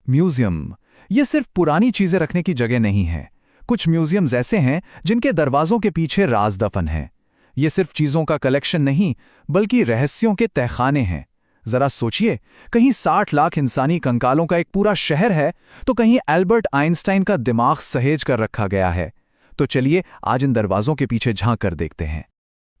Museum ये सिर्फ पुरानी चीजें रखने की जगह नहीं है। कुछ म्यूजियम्स ऐसे हैं जिनके दरवाजों के पीछे राज दफन है। ये सिर्फ चीजों का कलेक्शन नहीं, बल्कि रहस्यों के तहखाने हैं। जरा सोचिए, कहीं 60 लाख इंसानी कंकालों का एक पूरा शहर है, तो कहीं एल्बर्ट आइंस्टाइन का दिमाग सहेज कर रखा गया है। तो चलिए आज इन दरवाजों के पीछे झांक कर देखते हैं।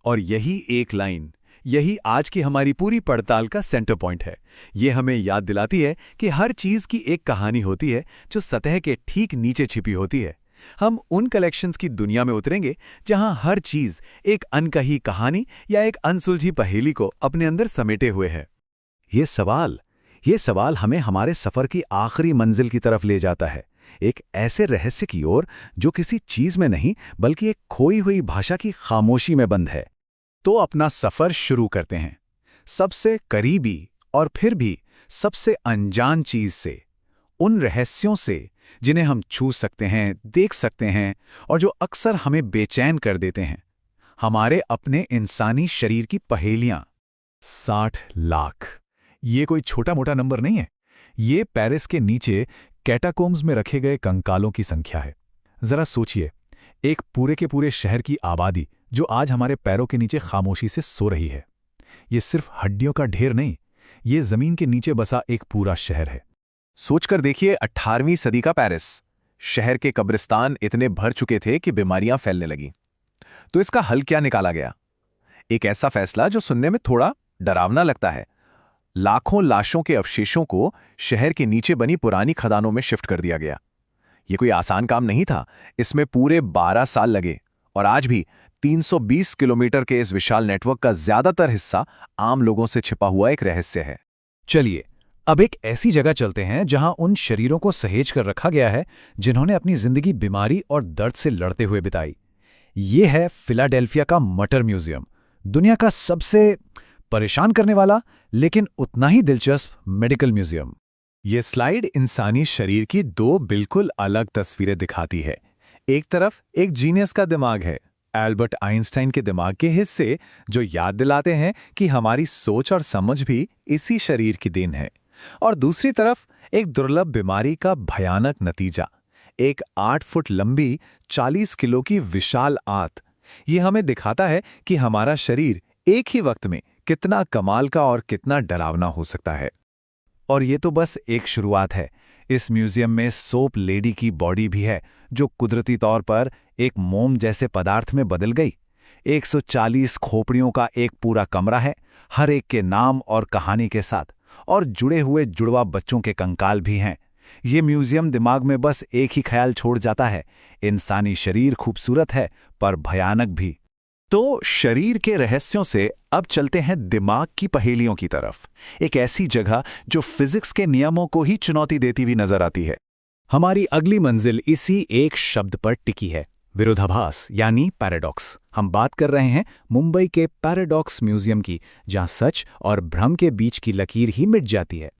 और यही एक लाइन, यही आज की हमारी पूरी पड़ताल का सेंटर पॉइंट है। ये हमें याद दिलाती है कि हर चीज की एक कहानी होती है जो सतह के ठीक नीचे छिपी होती है। हम उन कलेक्शंस की दुनिया में उतरेंगे जहां हर चीज एक अनकही कहानी या एक अनसुलझी पहेली को अपने अंदर समेटे हुए है। ये सवाल हमें हमारे सफर की आखिरी मंजिल की तरफ ले जाता है, एक ऐसे रहस्य की ओर जो किसी चीज में नहीं बल्कि एक खोई हुई भाषा की खामोशी में बंद है। तो अपना सफर शुरू करते हैं सबसे करीबी और फिर भी सबसे अनजान चीज से, उन रहस्यों से जिन्हें हम छू सकते हैं, देख सकते हैं और जो अक्सर हमें बेचैन कर देते हैं। हमारे अपने इंसानी शरीर की पहेलियां। 60 लाख ये कोई छोटा मोटा नंबर नहीं है। ये पेरिस के नीचे कैटाकोम्स में रखे गए कंकालों की संख्या है। जरा सोचिए, एक पूरे के पूरे शहर की आबादी जो आज हमारे पैरों के नीचे खामोशी से सो रही है। ये सिर्फ हड्डियों का ढेर नहीं, ये जमीन के नीचे बसा एक पूरा शहर है। सोचकर देखिए, 18वीं सदी का पेरिस। शहर के कब्रिस्तान इतने भर चुके थे कि बीमारियां फैलने लगीं। तो इसका हल क्या निकाला गया? एक ऐसा फैसला जो सुनने में थोड़ा डरावना लगता है। लाखों लाशों के अवशेषों को शहर के नीचे बनी पुरानी खदानों में शिफ्ट कर दिया गया। ये कोई आसान काम नहीं था, इसमें पूरे 12 साल लगे और आज भी 320 किलोमीटर के इस विशाल नेटवर्क का ज्यादातर हिस्सा आम लोगों से छिपा हुआ एक रहस्य है। चलिए अब एक ऐसी जगह चलते हैं जहां उन शरीरों को सहेज कर रखा गया है जिन्होंने अपनी जिंदगी बीमारी और दर्द से लड़ते हुए बिताई। ये है फिलाडेल्फिया का मटर म्यूजियम, दुनिया का सबसे परेशान करने वाला लेकिन उतना ही दिलचस्प मेडिकल म्यूजियम। ये स्लाइड इंसानी शरीर की दो बिल्कुल अलग तस्वीरें दिखाती है। एक तरफ एक जीनियस का दिमाग है, एल्बर्ट आइंस्टाइन के दिमाग के हिस्से जो याद दिलाते हैं कि हमारी सोच और समझ भी इसी शरीर की देन है। और दूसरी तरफ एक दुर्लभ बीमारी का भयानक नतीजा, एक 8 फुट लंबी 40 किलो की विशाल आंत। ये हमें दिखाता है कि हमारा शरीर एक ही वक्त में कितना कमाल का और कितना डरावना हो सकता है। और ये तो बस एक शुरुआत है। इस म्यूजियम में सोप लेडी की बॉडी भी है जो कुदरती तौर पर एक मोम जैसे पदार्थ में बदल गई। 140 खोपड़ियों का एक पूरा कमरा है, हर एक के नाम और कहानी के साथ, और जुड़े हुए जुड़वा बच्चों के कंकाल भी हैं। ये म्यूजियम दिमाग में बस एक ही ख्याल छोड़ जाता है, इंसानी शरीर खूबसूरत है पर भयानक भी। तो शरीर के रहस्यों से अब चलते हैं दिमाग की पहेलियों की तरफ, एक ऐसी जगह जो फिजिक्स के नियमों को ही चुनौती देती हुई नजर आती है। हमारी अगली मंजिल इसी एक शब्द पर टिकी है, विरोधाभास यानी पैराडॉक्स। हम बात कर रहे हैं मुंबई के पैराडॉक्स म्यूजियम की, जहां सच और भ्रम के बीच की लकीर ही मिट जाती है।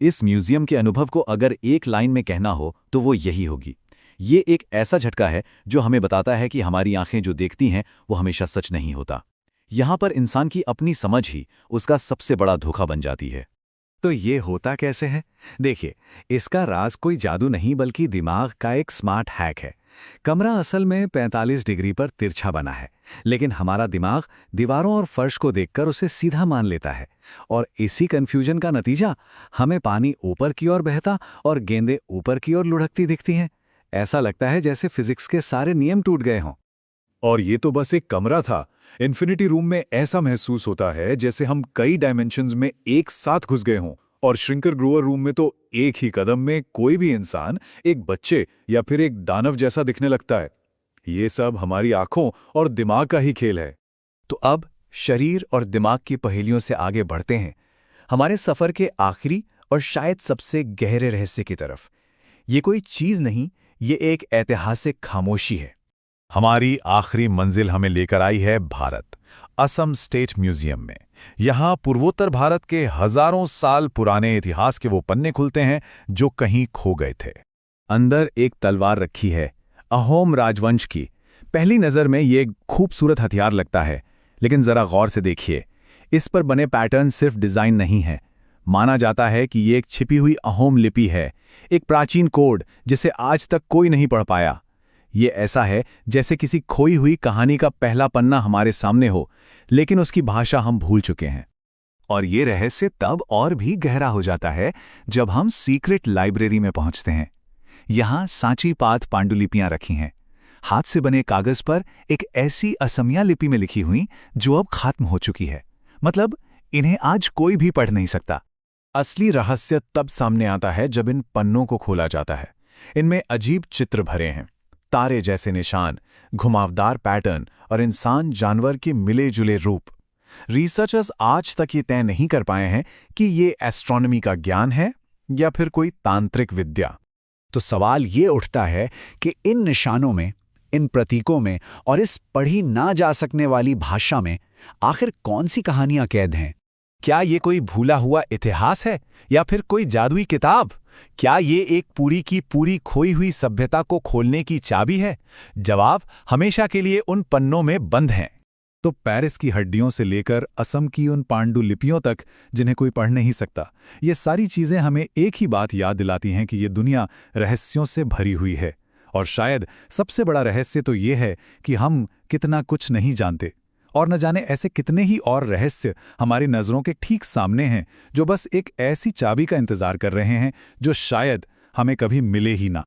इस म्यूजियम के अनुभव को अगर एक लाइन में कहना हो तो वो यही होगी। ये एक ऐसा झटका है जो हमें बताता है कि हमारी आंखें जो देखती हैं वो हमेशा सच नहीं होता। यहां पर इंसान की अपनी समझ ही उसका सबसे बड़ा धोखा बन जाती है। तो ये होता कैसे है? देखिए, इसका राज कोई जादू नहीं बल्कि दिमाग का एक स्मार्ट हैक है। कमरा असल में 45 डिग्री पर तिरछा बना है, लेकिन हमारा दिमाग दीवारों और फर्श को देखकर उसे सीधा मान लेता है। और इसी कंफ्यूजन का नतीजा, हमें पानी ऊपर की ओर बहता और गेंदें ऊपर की ओर लुढ़कती दिखती हैं। ऐसा लगता है जैसे फिजिक्स के सारे नियम टूट गए हों। और ये तो बस एक कमरा था। इन्फिनिटी रूम में ऐसा महसूस होता है जैसे हम कई डायमेंशंस में एक साथ घुस गए हों। और श्रिंकर ग्रोअर रूम में तो एक ही कदम में कोई भी इंसान एक बच्चे या फिर एक दानव जैसा दिखने लगता है। ये सब हमारी आंखों और दिमाग का ही खेल है। तो अब शरीर और दिमाग की पहेलियों से आगे बढ़ते हैं हमारे सफर के आखिरी और शायद सबसे गहरे रहस्य की तरफ। ये कोई चीज नहीं, ये एक ऐतिहासिक खामोशी है। हमारी आखिरी मंजिल हमें लेकर आई है भारत, असम स्टेट म्यूजियम में। यहाँ पूर्वोत्तर भारत के हजारों साल पुराने इतिहास के वो पन्ने खुलते हैं जो कहीं खो गए थे। अंदर एक तलवार रखी है, अहोम राजवंश की। पहली नज़र में ये खूबसूरत हथियार लगता है, लेकिन जरा गौर से देखिए, इस पर बने पैटर्न सिर्फ डिजाइन नहीं है, माना जाता है कि ये एक छिपी हुई अहोम लिपि है, एक प्राचीन कोड जिसे आज तक कोई नहीं पढ़ पाया। ये ऐसा है जैसे किसी खोई हुई कहानी का पहला पन्ना हमारे सामने हो, लेकिन उसकी भाषा हम भूल चुके हैं। और ये रहस्य तब और भी गहरा हो जाता है जब हम सीक्रेट लाइब्रेरी में पहुंचते हैं। यहाँ सांची पाठ पांडुलिपियां रखी हैं, हाथ से बने कागज पर एक ऐसी असमिया लिपि में लिखी हुई जो अब खत्म हो चुकी है। मतलब इन्हें आज कोई भी पढ़ नहीं सकता। असली रहस्य तब सामने आता है जब इन पन्नों को खोला जाता है। इनमें अजीब चित्र भरे हैं, तारे जैसे निशान, घुमावदार पैटर्न और इंसान जानवर के मिले जुले रूप। रिसर्चर्स आज तक ये तय नहीं कर पाए हैं कि ये एस्ट्रोनॉमी का ज्ञान है या फिर कोई तांत्रिक विद्या। तो सवाल ये उठता है कि इन निशानों में, इन प्रतीकों में और इस पढ़ी ना जा सकने वाली भाषा में आखिर कौन सी कहानियां कैद हैं? क्या ये कोई भूला हुआ इतिहास है या फिर कोई जादुई किताब? क्या ये एक पूरी की पूरी खोई हुई सभ्यता को खोलने की चाबी है? जवाब हमेशा के लिए उन पन्नों में बंद हैं। तो पेरिस की हड्डियों से लेकर असम की उन पांडुलिपियों तक जिन्हें कोई पढ़ नहीं सकता, ये सारी चीज़ें हमें एक ही बात याद दिलाती हैं कि ये दुनिया रहस्यों से भरी हुई है। और शायद सबसे बड़ा रहस्य तो ये है कि हम कितना कुछ नहीं जानते, और न जाने ऐसे कितने ही और रहस्य हमारी नज़रों के ठीक सामने हैं जो बस एक ऐसी चाबी का इंतज़ार कर रहे हैं जो शायद हमें कभी मिले ही ना।